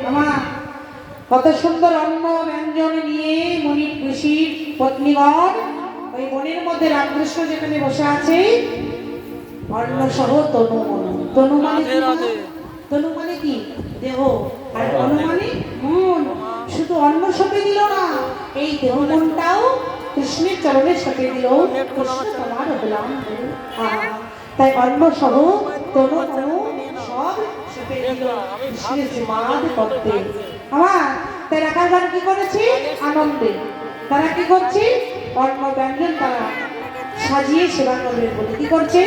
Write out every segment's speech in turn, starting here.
আমার কত সুন্দর অন্ন ব্যঞ্জন নিয়ে মনির ঋষির পত্নীগণ ওই বনের মধ্যে রামকৃষ্ণ যেখানে বসে আছে অন্ন সহ তনু মনু। তনু মানে কি? তনু মানে কি? দেহ। আর মনু মানে মন। শুধু অন্ন সপে দিল না, এই দেহ মনটাও কৃষ্ণের চরণে সপে দিল। কৃষ্ণ তোমার হলাম। তাই অন্ন সহ তনু মনু সব সপে দিল কৃষ্ণের শ্রীমাদ পদ্মে। আমার তাই রাখাল গান কি করেছে? আনন্দে। তারা কি করছে? অন্ন ব্যঞ্জন তারা সাজিয়ে সেবা করবে বলে কি করছে?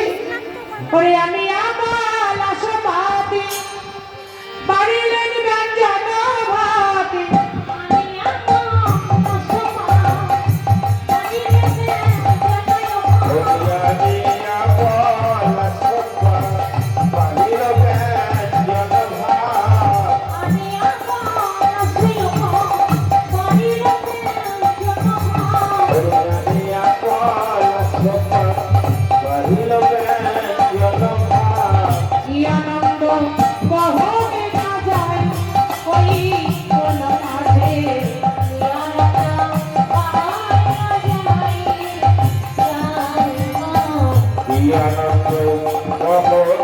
ওরে আমি আমার আশাবাদী বাড়িলেন ব্যঞ্জন ভাতি। Anak